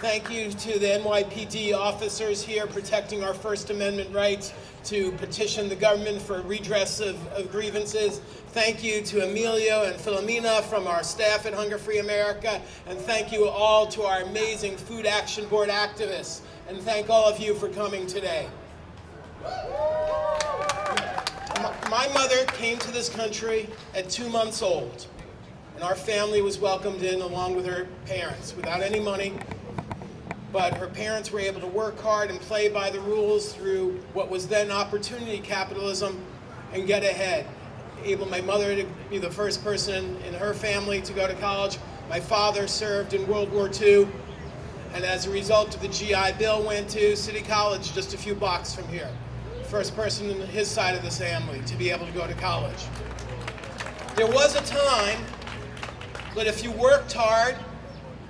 Thank you to the NYPD officers here protecting our First Amendment rights to petition the government for redress of grievances. Thank you to Emilio and Philomena from our staff at Hunger Free America. And thank you all to our amazing Food Action Board activists. And thank all of you for coming today. My mother came to this country at 2 months old. And our family was welcomed in along with her parents without any money. But her parents were able to work hard and play by the rules through what was then opportunity capitalism and get ahead. Able my mother to be the first person in her family to go to college. My father served in World War II, and as a result of the GI Bill went to City College just a few blocks from here. First person in his side of the family to be able to go to college. There was a time that if you worked hard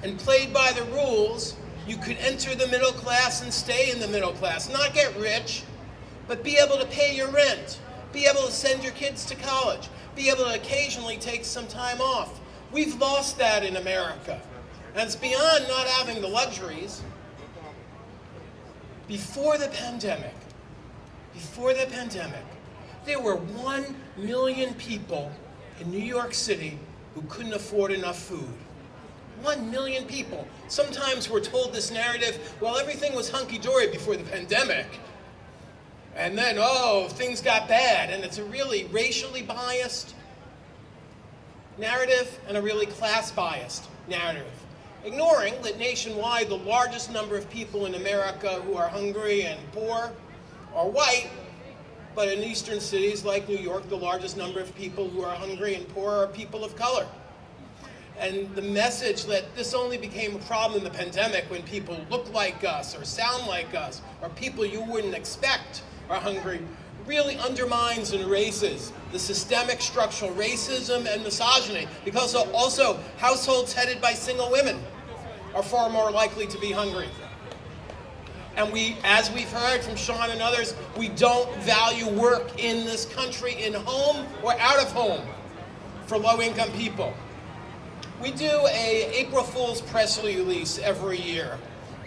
and played by the rules, you could enter the middle class and stay in the middle class. Not get rich, but be able to pay your rent, be able to send your kids to college, be able to occasionally take some time off. We've lost that in America. And it's beyond not having the luxuries. Before the pandemic, there were 1 million people in New York City who couldn't afford enough food. 1 million people. Sometimes we're told this narrative, well, everything was hunky-dory before the pandemic. And then, oh, things got bad. And it's a really racially biased narrative and a really class-biased narrative. Ignoring that nationwide, the largest number of people in America who are hungry and poor are white, but in eastern cities like New York, the largest number of people who are hungry and poor are people of color. And the message that this only became a problem in the pandemic when people look like us or sound like us or people you wouldn't expect are hungry really undermines and erases the systemic structural racism and misogyny, because also households headed by single women are far more likely to be hungry. And we, as we've heard from Sean and others, we don't value work in this country in home or out of home for low-income people. We do a April Fool's press release every year.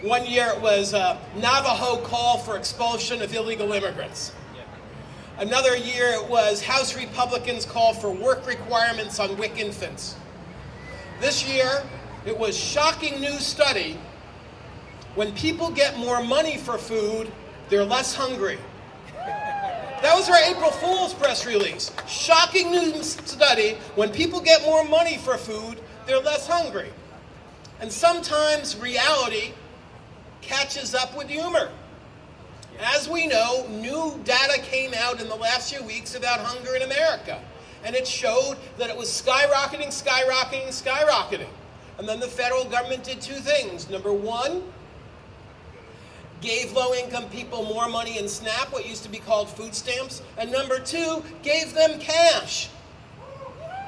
One year it was Navajo call for expulsion of illegal immigrants. Another year it was House Republicans call for work requirements on WIC infants. This year it was shocking new study. When people get more money for food, they're less hungry. That was our April Fool's press release. Shocking new study. When people get more money for food, they're less hungry. And sometimes reality catches up with humor. As we know, new data came out in the last few weeks about hunger in America. And it showed that it was skyrocketing. And then the federal government did two things. Number one, gave low-income people more money in SNAP, what used to be called food stamps. And number two, gave them cash.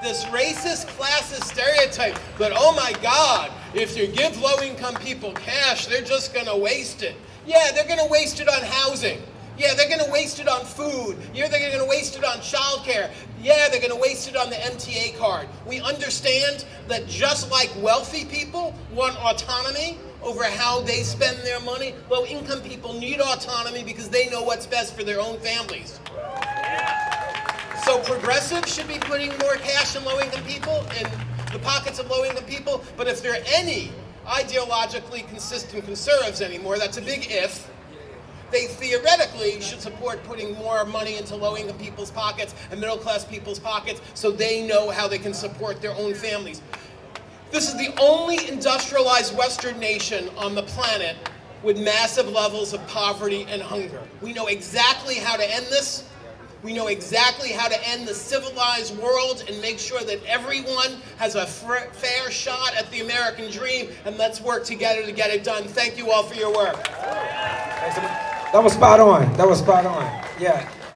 This racist, classist stereotype that, oh my God, if you give low-income people cash, they're just going to waste it. Yeah, they're going to waste it on housing. Yeah, they're going to waste it on food. Yeah, they're going to waste it on childcare. Yeah, they're going to waste it on the MTA card. We understand that just like wealthy people want autonomy over how they spend their money, low-income people need autonomy because they know what's best for their own families. So progressives should be putting more cash in low-income people, in the pockets of low-income people, but if there are any ideologically consistent conservatives anymore, that's a big if, they theoretically should support putting more money into low-income people's pockets and middle-class people's pockets so they know how they can support their own families. This is the only industrialized Western nation on the planet with massive levels of poverty and hunger. We know exactly how to end this. We know exactly how to end the civilized world and make sure that everyone has a fair shot at the American dream, and let's work together to get it done. Thank you all for your work. That was spot on. Yeah.